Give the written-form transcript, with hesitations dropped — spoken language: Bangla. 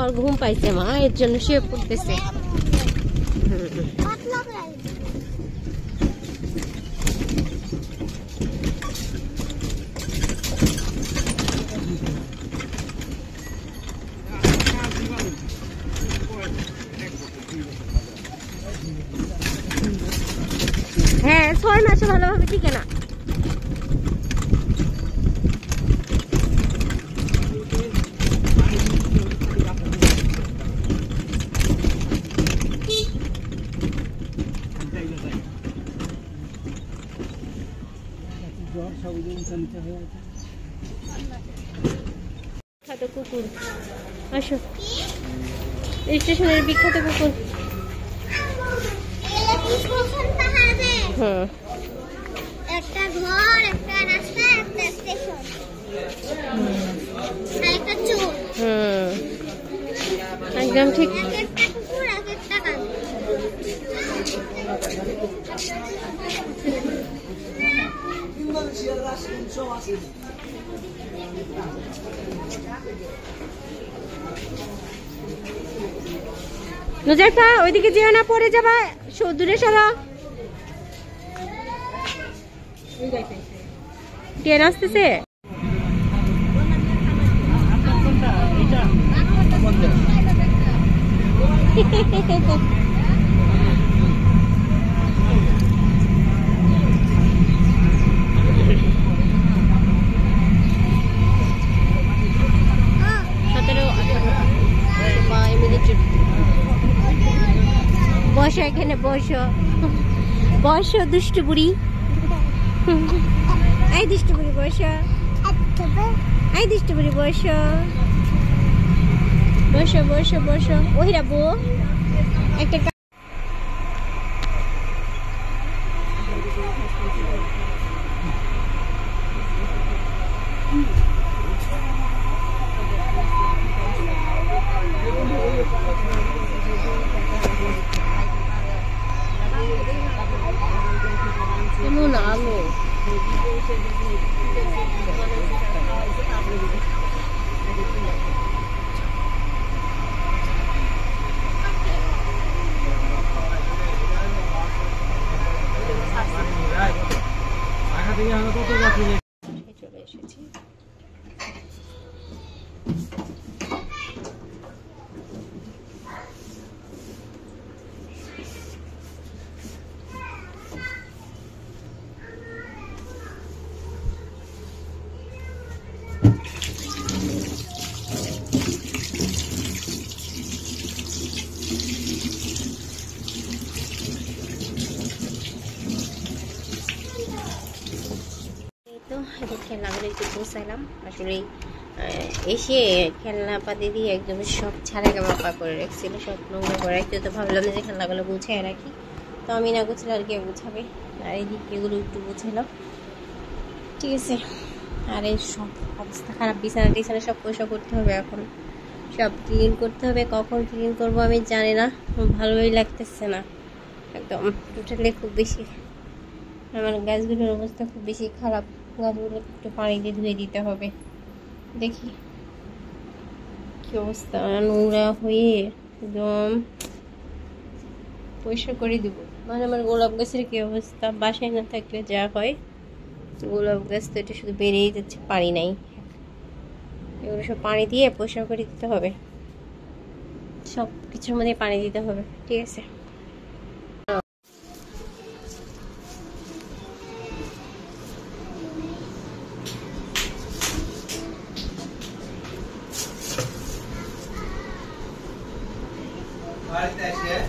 আর ঘুম পাইছে মা, এর জন্য শুয়ে পড়তেছে। হ্যাঁ 6 মাসে ভালোভাবে টিকে না। বিখ্যাত কুকুর, আসো স্টেশনের বিখ্যাত কুকুর। হ্যাঁ একটা ঘর, একটা রাস্তা, একটা স্টেশন, আর একটা চোর। একদম ঠিক। একটা কুকুর, একটা গান। নুজাইফা ওইদিকে যেও না, পড়ে যাবা, দূরে সরা। ট্রেন আসতেছে। বসো এখানে, বসো বসো দুষ্টু বুড়ি। এই দুষ্টু বুড়ি বসো, এই দুষ্টু বুড়ি বসো, বসো বসো বসো। ওই রাবো একটা কেমন আলো। চলে এসেছি। খেলনাগুলো একটু পৌঁছাইলাম। আসলে এসে খেলনাপাতি দিয়ে একদম সব ছাড়া গামা করে রাখছিল, সব নোংরা করে রাখতে। তো ভাবলাম যে খেলনাগুলো গুছিয়ে রাখি, তো আমি না গুছলে আর কি গুছাবে। আর এইদিকে এগুলো একটু গুছালাম, ঠিক আছে। আর এই সব অবস্থা খারাপ, বিছানা টিছানা সব পয়সা করতে হবে, এখন সব ক্লিন করতে হবে। কখন ক্লিন করবো আমি জানি না, ভালোই লাগতেছে না একদম। টোটালি খুব বেশি আমার গাছগুলোর অবস্থা খুব বেশি খারাপ। গাছগুলো একটু পানি দিয়ে ধুয়ে দিতে হবে। দেখি কি অবস্থা, নোংরা হয়ে একদম পরিষ্কার করে দিব। মানে আমার গোলাপ গাছের কি অবস্থা, বাসায় না থাকলে যা হয়। গোলাপ গাছ তো এটা শুধু বেড়েই যাচ্ছে, পানি নাই। এগুলো সব পানি দিয়ে পরিষ্কার করে দিতে হবে, সব কিছুর মধ্যে পানি দিতে হবে, ঠিক আছে। Right, that's it.